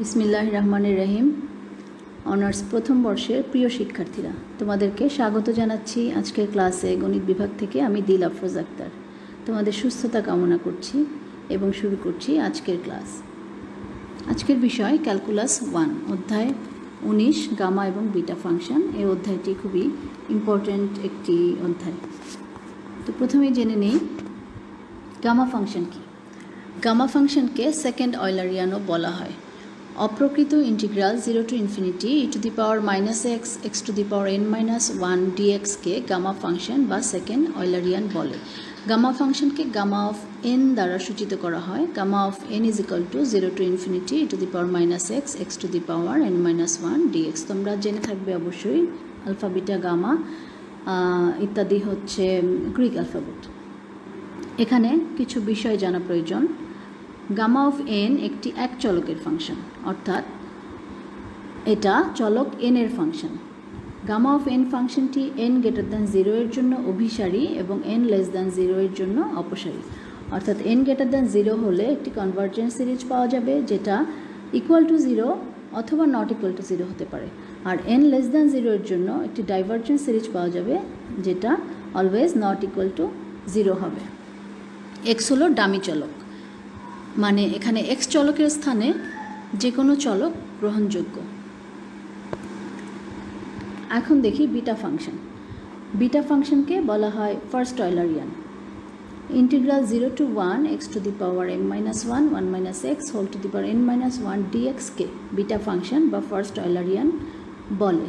বিসমিল্লাহির রহমানির রহিম। অনার্স প্রথম বর্ষের প্রিয় শিক্ষার্থীরা, তোমাদেরকে স্বাগত জানাচ্ছি আজকের ক্লাসে। গণিত বিভাগ থেকে আমি দিল আফরোজ আক্তার তোমাদের সুস্থতা কামনা করছি এবং শুরু করছি আজকের ক্লাস। আজকের বিষয় ক্যালকুলাস 1, অধ্যায় 19, গামা এবং বিটা ফাংশন। এই অধ্যায়টি খুবই ইম্পর্ট্যান্ট একটি অধ্যায়। তো প্রথমেই জেনে নেই গামা ফাংশন কি। গামা ফাংশনকে সেকেন্ড অয়লারিয়ানও বলা হয়। অপ্রকৃত integral 0 to infinity e to the power - x to the power n-1 dx কে গামা ফাংশন বা সেকেন্ড অয়লারিয়ান বলে। গামা ফাংশনকে গামা অফ n দ্বারা সূচিত করা হয়। Gamma of n is equal to 0 to infinity e to the power - x to the power n-1 dx। তোমরা জেনে থাকবে অবশ্যই আলফা, বিটা, গামা ইত্যাদি হচ্ছে গ্রিক অ্যালফাবেট। এখানে কিছু বিষয় জানা প্রয়োজন। গামা অফ n একটি এক চলকের ফাংশন, অর্থাৎ এটা চলক n এর ফাংশন। গামা অফ n ফাংশনটি n গ্রেটার দ্যান 0 এর জন্য অভিসারী এবং n লেস দ্যান 0 এর জন্য অপসারী। অর্থাৎ n গ্রেটার দ্যান 0 হলে একটি কনভার্জেন্স সিরিজ পাওয়া যাবে, যেটা ইকুয়াল টু 0 অথবা নট ইকুয়াল টু 0 হতে পারে। আর n লেস দ্যান 0 এর জন্য একটি ডাইভারজেন্স সিরিজ পাওয়া যাবে, যেটা অলওয়েজ নট ইকুয়াল টু 0 হবে। x হলো ডামি চলক, মানে এখানে x চলকের স্থানে যে কোনো চলক গ্রহণযোগ্য। এখন দেখি বিটা ফাংশন। বিটা ফাংশনকে বলা হয় first Eulerian. Integral 0 to 1 x to the power m-1 1 - x whole to the power n-1 dx কে বিটা ফাংশন বা ফার্স্ট অয়লারিয়ান বলে।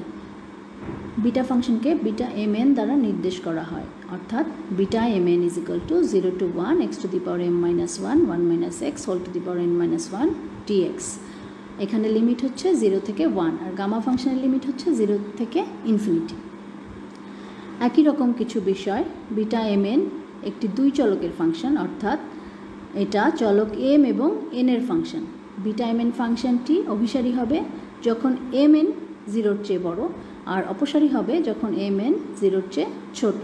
বিটা ফাংশনকে বিটা mn দ্বারা নির্দেশ করা হয়, অর্থাৎ beta mn is equal to 0 to 1 x to the power m-1 1 - x whole to the power n-1 dx। এখানে লিমিট হচ্ছে 0 থেকে 1, আর গামা ফাংশনের লিমিট হচ্ছে 0 থেকে ইনফিনিটি। একই রকম কিছু বিষয়। বিটা mn একটি দুই চলকের ফাংশন, অর্থাৎ এটা চলক m এবং n এর ফাংশন। বিটা mn ফাংশনটি অভিসারী হবে যখন mn 0-র চেয়ে বড়, আর অপসারী হবে যখন mn 0-র চেয়ে ছোট।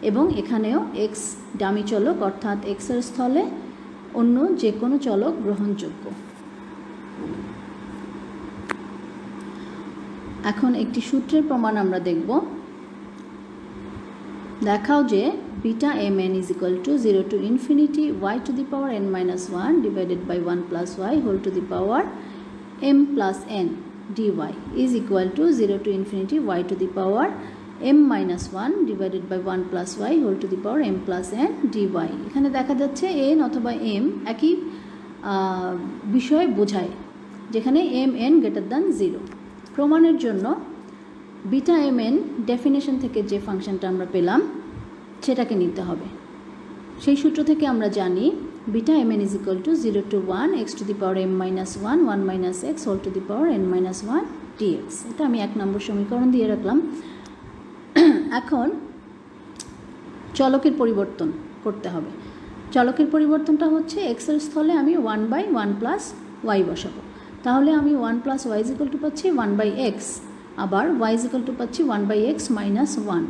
এবং এখানেও x ডামি চলক, অর্থাৎ x এর স্থলে অন্য যে কোনো চলক গ্রহণযোগ্য। এখন একটি সূত্রের প্রমাণ আমরা দেখব। দেখাও যে beta mn is equal to 0 to infinity y to the power n-1 divided by 1 plus y whole to the power m plus n dy is equal to 0 to infinity y to the power m-1 divided by 1 plus y whole to the power m plus n dy। এখানে দেখা যাচ্ছে n অথবা m একই বিষয় বোঝায়, যেখানে mn greater than 0। প্রমাণের জন্য বিটা mn ডেফিনেশন থেকে যে ফাংশনটা আমরা পেলাম সেটাকে নিতে হবে। সেই সূত্র থেকে আমরা জানি beta mn is equal to 0 to 1 x to the power m-1 1 - x whole to the power n-1 dx। এটা আমি 1 নম্বর সমীকরণ দিয়ে রাখলাম। এখন চলকের পরিবর্তন করতে হবে। চলকের পরিবর্তনটা হচ্ছে x এর স্থলে আমি 1/1 plus y বসাবো। তাহলে আমি 1 plus y is equal to পাচ্ছি 1/x, আবার y is equal to পাচ্ছি 1/x minus 1।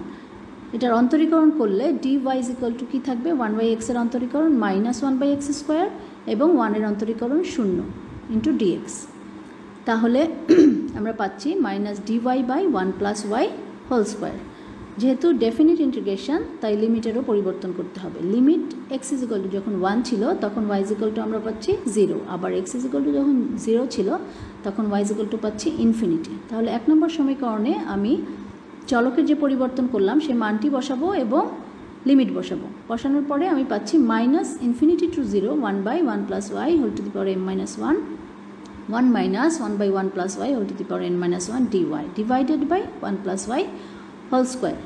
এটার অন্তরীকরণ করলে dy is equal to কি থাকবে? 1/x এর অন্তরীকরণ minus 1/x স্কোয়ার এবং 1 এর অন্তরীকরণ 0 into dx। তাহলে আমরা পাচ্ছি minus dy by 1 plus y whole square. যেহেতু ডেফিনিট ইন্টিগ্রেশন, তাই লিমিটেরও পরিবর্তন করতে হবে। Limit x is equal to যখন 1 ছিল তখন y is equal to আমরা পাচ্ছি 0, আবার x is equal to যখন 0 ছিল তখন y is equal to পাচ্ছি ইনফিনিটি। তাহলে 1 নম্বর সমীকরণে আমি চলকের যে পরিবর্তন করলাম সে মানটি বসাবো এবং লিমিট বসাবো। বসানোর পরে আমি পাচ্ছি minus infinity to 0 1/1 plus y whole to the power m-1 1 minus 1/1 plus y whole to the power n-1 dy divided by 1 plus y whole square।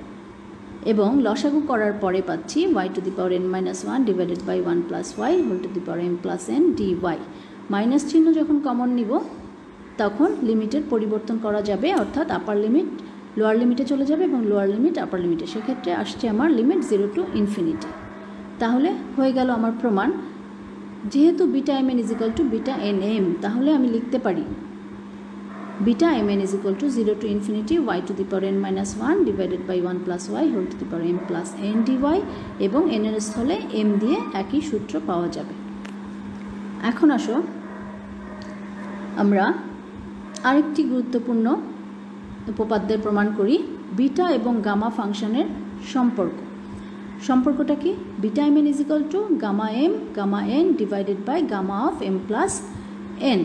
এবং লসাগু করার পরে পাচ্ছি y to the power n-1 divided by 1 plus y whole to the power m plus n dy। Minus চিহ্ন যখন common নিব তখন লিমিটের পরিবর্তন করা যাবে, অর্থাৎ আপার লিমিট লোয়ার লিমিটে চলে যাবে এবং লোয়ার লিমিট আপার লিমিটে। সেক্ষেত্রে আসছে আমার লিমিট 0 to infinity। তাহলে হয়ে গেল আমার প্রমাণ। যেহেতু beta mn is equal to beta nm, তাহলে আমি লিখতে পারি beta mn is equal to 0 to infinity y to the power n-1 divided by 1 plus y whole to the power m plus n dy, এবং n এর স্থলে m দিয়ে একই সূত্র পাওয়া যাবে। এখন আসো আমরা আরেকটি গুরুত্বপূর্ণ উপপাদ্যের প্রমাণ করি বিটা এবং গামা ফাংশনের সম্পর্কটা কি beta M N is equal to gamma N divided by gamma of M plus N.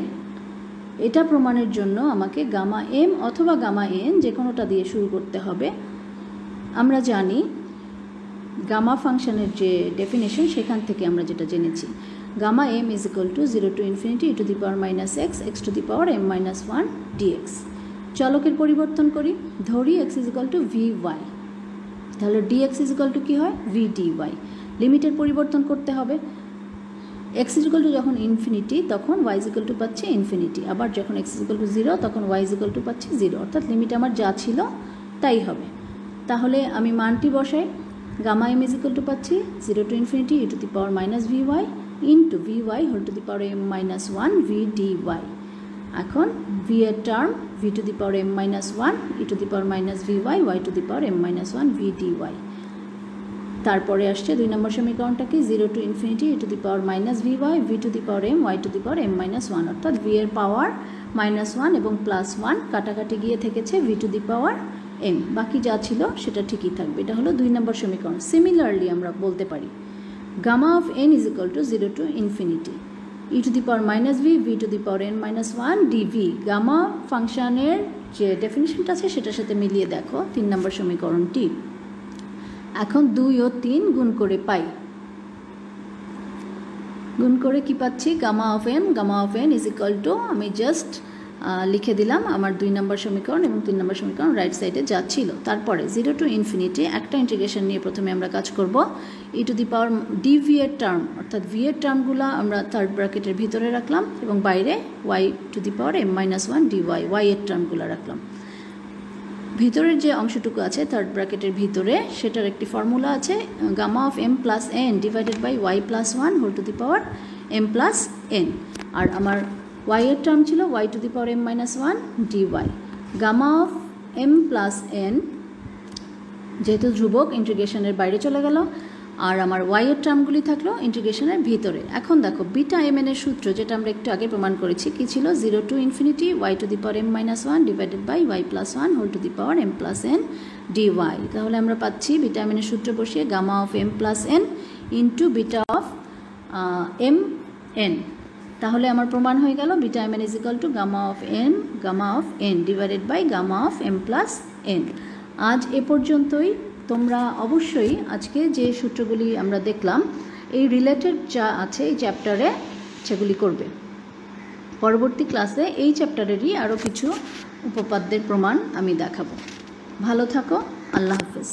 এটা প্রমাণের জন্য আমাকে গামা এম অথবা গামা এন যে কোনোটা দিয়ে শুরু করতে হবে। আমরা জানি গামা ফাংশনের যে ডেফিনেশন সেখান থেকে আমরা যেটা জেনেছি gamma M is equal to 0 to infinity e to the power minus x x to the power M minus 1 dx. চলকের পরিবর্তন করি, ধরি x is equal to v y, তাহলে ডিএক্স ইজ ইকুয়াল টু কী হয় ভি ডি ওয়াই। লিমিটের পরিবর্তন করতে হবে, এক্স ইজ ইকুয়াল টু যখন ইনফিনিটি তখন ওয়াই ইজ ইকুয়াল টু পাচ্ছি ইনফিনিটি, আবার যখন এক্স ইজ ইকুয়াল টু 0 তখন ওয়াই ইজ ইকুয়াল টু পাচ্ছি 0, অর্থাৎ লিমিট আমার যা ছিল তাই হবে। তাহলে আমি মানটি বসাই, gamma M is equal to পাচ্ছি 0 to infinity e to the power minus V Y into V Y whole to the power M minus 1 V D Y. এখন ভি এর term V to the power M minus 1 e to the power minus V Y Y to the power M minus 1 V D Y. তারপরে আসছে 2 নম্বর সমীকরণটা কি 0 to infinity e to the power minus V Y V to the power M Y to the power M minus 1, অর্থাৎ V এর power minus 1 এবং plus 1 কাটাকাটি গিয়ে থেকেছে V to the power M, বাকি যা ছিল সেটা ঠিকই থাকবে। এটা হলো 2 নম্বর সমীকরণ। সিমিলারলি আমরা বলতে পারি gamma of N is equal to 0 to infinity e to the power minus V V to the power N minus 1 D V. Gamma ফাংশনের যে ডেফিনিশনটা আছে সেটার সাথে মিলিয়ে দেখো 3 নম্বর সমীকরণটি। এখন 2 ও 3 গুণ করে পাই, গুণ করে কি পাচ্ছি gamma of N is equal to আমি জাস্ট লিখে দিলাম আমার 2 নম্বর সমীকরণ এবং 3 নম্বর সমীকরণ রাইট সাইডে যা ছিল। তারপরে 0 টু ইনফিনিটি একটা ইন্টিগ্রেশন নিয়ে প্রথমে আমরা কাজ করব, E to the power D V এর টার্ম অর্থাৎ ভি এর টার্মগুলো আমরা থার্ড ব্র্যাকেটের ভিতরে রাখলাম এবং বাইরে Y to the power M minus 1 D Y Y এর টার্মগুলো রাখলাম। ভিতরের যে অংশটুকু আছে থার্ড ব্র্যাকেটের ভিতরে সেটার একটি ফর্মুলা আছে gamma of M plus n divided by Y plus 1 whole to the power M plus n, আর আমার ওয়াই এর টার্ম ছিল y to the power M minus 1 dy. Gamma of M plus n যেহেতু ধ্রুবক ইন্টিগ্রেশনের বাইরে চলে গেল, আর আমার ওয়াই এর টার্মগুলি থাকলো ইন্টিগ্রেশনের ভিতরে। এখন দেখো বিটা এম এন এর সূত্র যেটা আমরা একটু আগে প্রমাণ করেছি কি ছিল 0 to infinity Y to the power M minus 1 divided by Y plus 1 whole to the power M plus N D Y. তাহলে আমরা পাচ্ছি বিটা এম এন এর সূত্র বসিয়ে gamma of M plus N into beta of M N. তাহলে আমার প্রমাণ হয়ে গেল beta M N is equal to gamma of N divided by gamma of M plus N. আজ এ পর্যন্তই। তোমরা অবশ্যই আজকে যে সূত্রগুলি আমরা দেখলাম এই রিলেটেড যা আছে এই চ্যাপ্টারে সেগুলি করবে। পরবর্তী ক্লাসে এই চ্যাপ্টারেরই আরও কিছু উপপাদ্যের প্রমাণ আমি দেখাবো। ভালো থাকো, আল্লাহ হাফেজ।